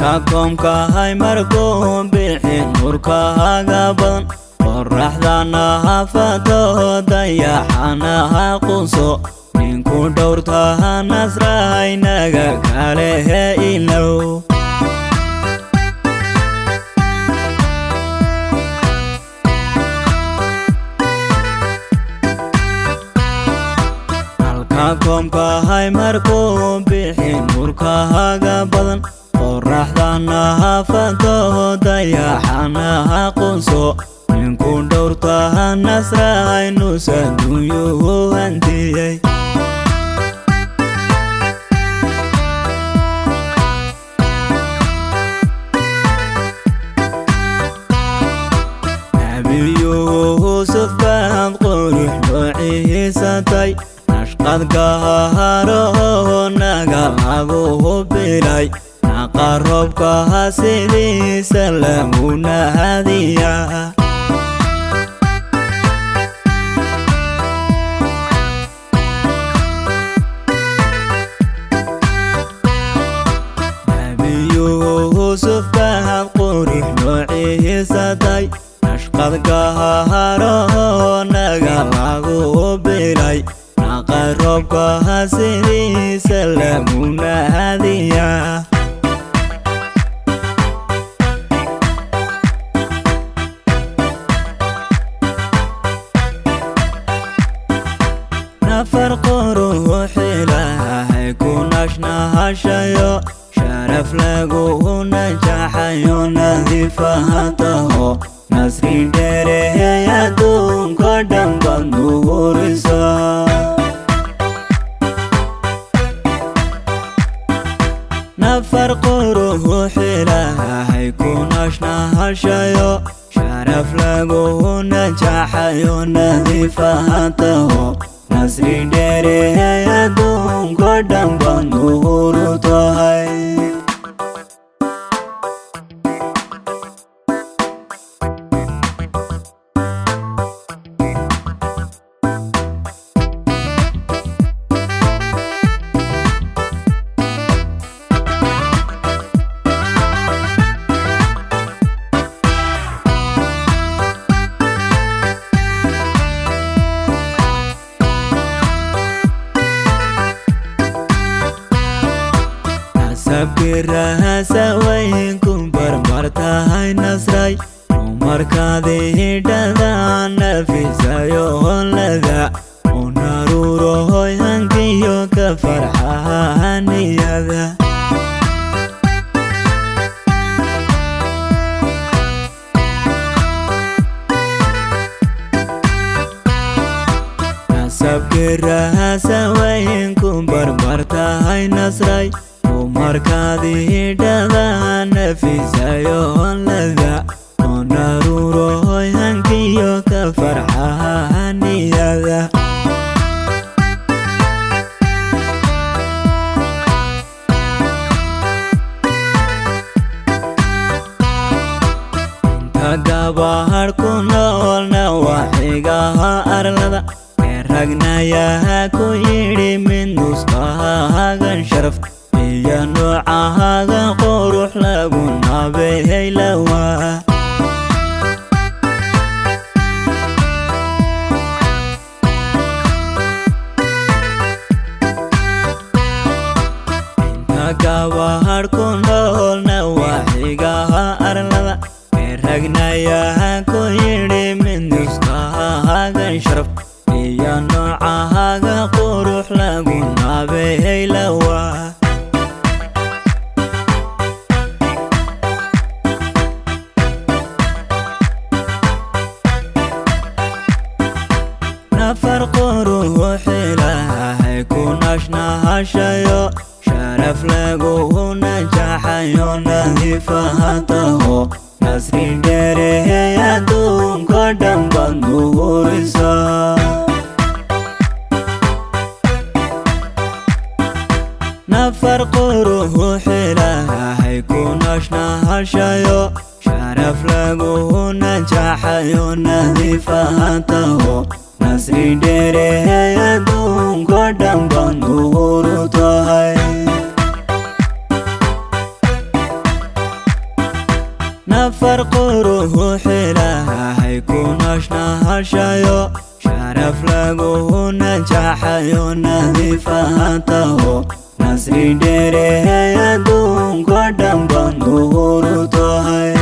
كاكمكا هاي مركون بيحين نوركاغا بدن qorraxdana fado dayaxana quso ninku dhowrta nasraynaga kale ilow halkakomka hay markuu bixin nurkaaga badan qorraxdana fado dayaxana quso ninku dhowrta nasraynusa dunyuhu hantiyey Yusuf baan qurux noociisatay nashqad gaaro naga lagu bilay naqa roobka sidiisa lagu nahadiyaa Yusuf baan qurux noociisatay nashqad gaaro naga lagu bilay naqa roobka sidiisa lagu nahadiyaa nafar quruxi lahay ku nashnahashayo sharaf lagu najaxayo nadiifahataho nasri dheereey adduunka dhan baad nuurisaa nafar quruxi lahay ku nashnahashayo sharaf lagu najaxayo nadiifahataho nasri dheereey adduunka dhan baad nuurutahay sabkiraasa waynkum barbartahay nasray numarkaadii dhadaan nafisayo lada unarurohoy hankiyo ka farxahaniyada sabkiraasa waynkum barbartahay nasray markaadii dhadaan nafisayo lada unarurohoy hankiyo ka farxahaniyada inta gabahar ku noolna waxigaha arlada ee ragnayaha ku yidhi mid nuskahagan sharaf iyo noocahaga qurux lagu nabeey lawaa inta gabahar ku noolna waxigaha arlada ee ragnayaha ku yidhi mid nuskahagan sharaf iyo noocahaga qurux lagu nabeey lawaa nafar quruxi lahay ku nashnahashayo sharaf lagu najaxayo nadiifahataho nasri dheereey adduunka dhan baad nuurisaa nafar quruxi lahay ku nashnahashayo sharaf lagu najaxayo nadiifahataho nasri dheereey adduunka dhan baad nuurutahay جاحيو نظيفته نصري ديري يدون قدام بندور طهي